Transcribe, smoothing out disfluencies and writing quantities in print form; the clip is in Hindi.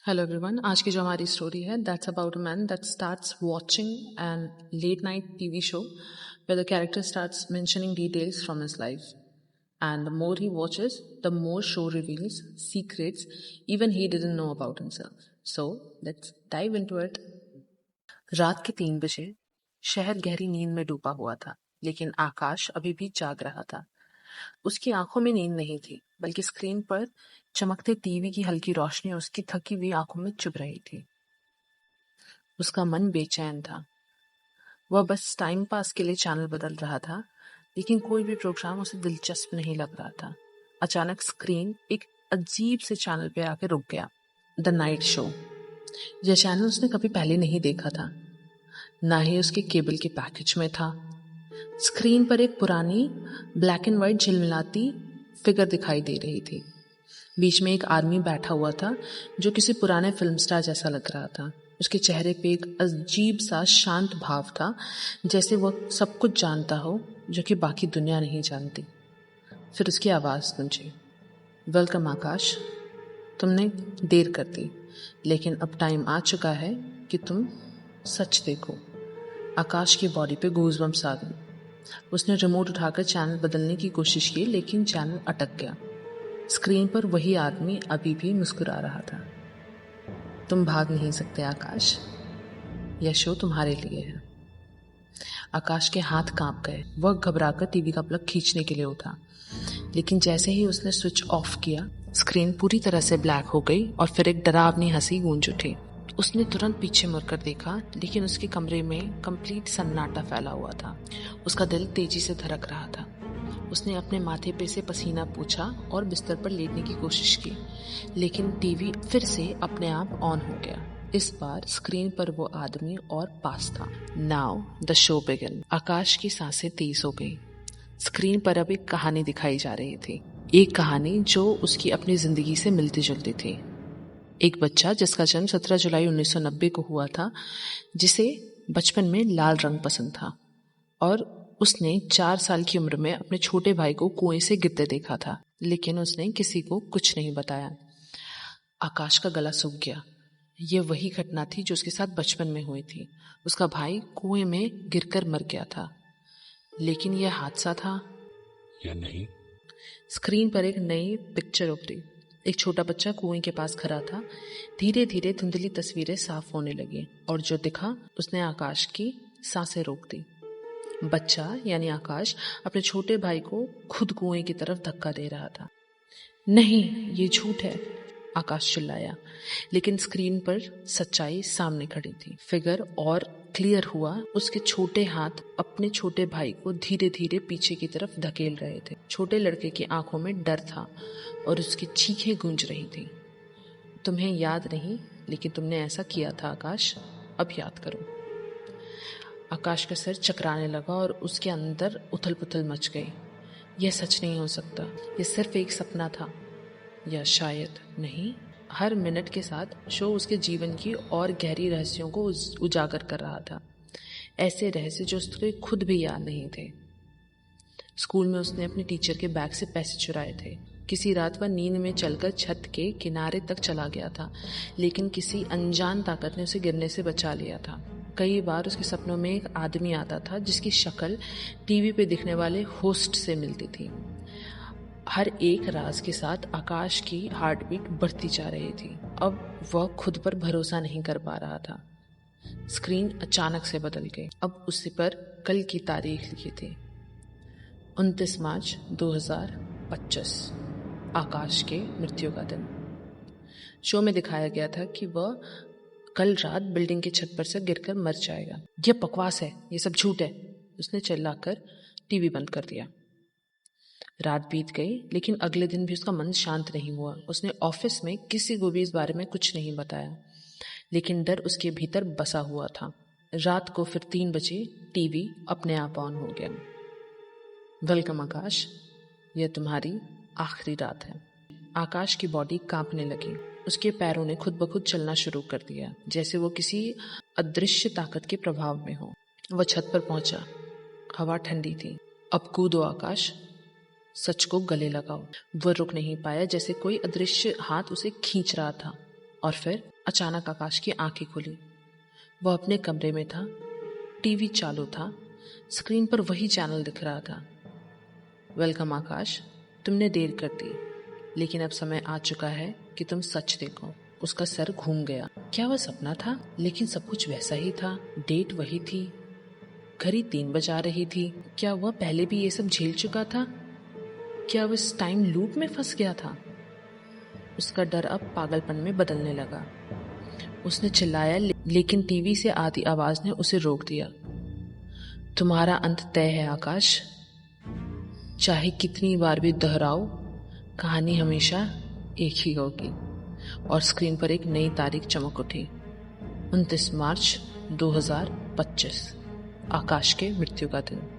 Hello everyone. आज की जो हमारी स्टोरी है that's about a man that starts watching an late night TV show where the character starts mentioning details from his life. And the more he watches, the more show reveals secrets even he didn't know about himself. So let's dive into it. रात के 3 बजे शहर गहरी नींद में डूबा हुआ था, लेकिन आकाश अभी भी जाग रहा था। उसकी आंखों में नींद नहीं थी, बल्कि स्क्रीन पर चमकते टीवी की हल्की रोशनी उसकी थकी हुई आंखों में चुभ रही थी। उसका मन बेचैन था। वह बस टाइम पास के लिए चैनल बदल रहा था, लेकिन कोई भी प्रोग्राम उसे दिलचस्प नहीं लग रहा था। अचानक स्क्रीन एक अजीब से चैनल पे आके रुक गया। The night show. यह चैनल उसने कभी पहले नहीं देखा था, ना ही उसके केबल के पैकेज में था। स्क्रीन पर एक पुरानी ब्लैक एंड व्हाइट झिलमिलाती फिगर दिखाई दे रही थी। बीच में एक आदमी बैठा हुआ था जो किसी पुराने फिल्म स्टार जैसा लग रहा था। उसके चेहरे पे एक अजीब सा शांत भाव था, जैसे वह सब कुछ जानता हो जो कि बाकी दुनिया नहीं जानती। फिर उसकी आवाज़ गूंजी, वेलकम आकाश, तुमने देर कर दी, लेकिन अब टाइम आ चुका है कि तुम सच देखो। आकाश की बॉडी पे गूज़बम्प्स आ गए। उसने रिमोट उठाकर चैनल बदलने की कोशिश की, लेकिन चैनल अटक गया। स्क्रीन पर वही आदमी अभी भी मुस्कुरा रहा था। तुम भाग नहीं सकते आकाश, यह शो तुम्हारे लिए है। आकाश के हाथ कांप गए। वह घबराकर टीवी का प्लग खींचने के लिए उठा, लेकिन जैसे ही उसने स्विच ऑफ किया, स्क्रीन पूरी तरह से ब्लैक हो गई और फिर एक डरावनी हंसी गूंज उठी। उसने तुरंत पीछे मुड़कर देखा, लेकिन उसके कमरे में कंप्लीट सन्नाटा फैला हुआ था। उसका दिल तेजी से धड़क रहा था। उसने अपने माथे पे से पसीना पोंछा और बिस्तर पर लेटने की कोशिश की, लेकिन टीवी फिर से अपने आप ऑन हो गया। इस बार स्क्रीन पर वो आदमी और पास था। Now the show begin. Akash की सांसें तेज हो गई। स्क्रीन पर अब एक कहानी दिखाई जा रही थी, एक कहानी जो उसकी अपनी जिंदगी से मिलती जुलती थी। एक बच्चा जिसका जन्म 17 जुलाई 1990 को हुआ था, जिसे बचपन में लाल रंग पसंद था और उसने 4 साल की उम्र में अपने छोटे भाई को कुएं से गिरते देखा था, लेकिन उसने किसी को कुछ नहीं बताया। आकाश का गला सूख गया। यह वही घटना थी जो उसके साथ बचपन में हुई थी। उसका भाई कुएं में गिरकर मर गया था, लेकिन यह हादसा था या नहीं। स्क्रीन पर एक नई पिक्चर उभरी। एक छोटा बच्चा कुएं के पास खड़ा था। धीरे धीरे धुंधली तस्वीरें साफ होने लगी और जो दिखा उसने आकाश की सांसें रोक दी। बच्चा यानी आकाश अपने छोटे भाई को खुद कुएं की तरफ धक्का दे रहा था। नहीं, ये झूठ है, आकाश चिल्लाया, लेकिन स्क्रीन पर सच्चाई सामने खड़ी थी। फिगर और क्लियर हुआ। उसके छोटे हाथ अपने छोटे भाई को धीरे धीरे पीछे की तरफ धकेल रहे थे। छोटे लड़के की आंखों में डर था और उसकी चीखें गूंज रही थी। तुम्हें याद नहीं, लेकिन तुमने ऐसा किया था आकाश, अब याद करो। आकाश का सिर चकराने लगा और उसके अंदर उथल पुथल मच गई। यह सच नहीं हो सकता, यह सिर्फ एक सपना था, या शायद नहीं। हर मिनट के साथ शो उसके जीवन की और गहरी रहस्यों को उजागर कर रहा था, ऐसे रहस्य जो उसके खुद भी याद नहीं थे। स्कूल में उसने अपने टीचर के बैग से पैसे चुराए थे। किसी रात वह नींद में चलकर छत के किनारे तक चला गया था, लेकिन किसी अनजान ताकत ने उसे गिरने से बचा लिया था। कई बार उसके सपनों में एक आदमी आता था जिसकी शक्ल टीवी पे दिखने वाले होस्ट से मिलती थी। हर एक राज के साथ आकाश की हार्टबीट बढ़ती जा रही थी। अब वह खुद पर भरोसा नहीं कर पा रहा था। स्क्रीन अचानक से बदल गई। अब उसी पर कल की तारीख लिखी थी, 29 मार्च 2025, आकाश के मृत्यु का दिन। शो में दिखाया गया था कि वह कल रात बिल्डिंग की छत पर से गिरकर मर जाएगा। यह बकवास है, यह सब झूठ है, उसने चिल्लाकर टीवी बंद कर दिया। रात बीत गई, लेकिन अगले दिन भी उसका मन शांत नहीं हुआ। उसने ऑफिस में किसी को भी इस बारे में कुछ नहीं बताया, लेकिन डर उसके भीतर बसा हुआ था। रात को फिर 3 बजे टीवी अपने आप ऑन हो गया। वेलकम आकाश, यह तुम्हारी आखिरी रात है। आकाश की बॉडी कांपने लगी। उसके पैरों ने खुद ब खुद चलना शुरू कर दिया, जैसे वो किसी अदृश्य ताकत के प्रभाव में हो। वह छत पर पहुंचा। हवा ठंडी थी। अब कूदो आकाश, सच को गले लगाओ। वह रुक नहीं पाया, जैसे कोई अदृश्य हाथ उसे खींच रहा था। और फिर अचानक आकाश की आंखें खुली। वह अपने कमरे में था, टीवी चालू था, स्क्रीन पर वही चैनल दिख रहा था। वेलकम आकाश, तुमने देर कर दी, लेकिन अब समय आ चुका है कि तुम सच देखो। उसका सर घूम गया। क्या वह सपना था? लेकिन सब कुछ वैसा ही था। डेट वही थी, घड़ी 3 बजा रही थी। क्या वह पहले भी ये सब झेल चुका था? क्या वह इस टाइम लूप में फंस गया था? उसका डर अब पागलपन में बदलने लगा। उसने चिल्लाया, लेकिन टीवी से आती आवाज ने उसे रोक दिया। तुम्हारा अंत तय है आकाश। चाहे कितनी बार भी दोहराओ, कहानी हमेशा एक ही होगी। और स्क्रीन पर एक नई तारीख चमक उठी। 29 मार्च 2025, आकाश के मृत्यु का दिन।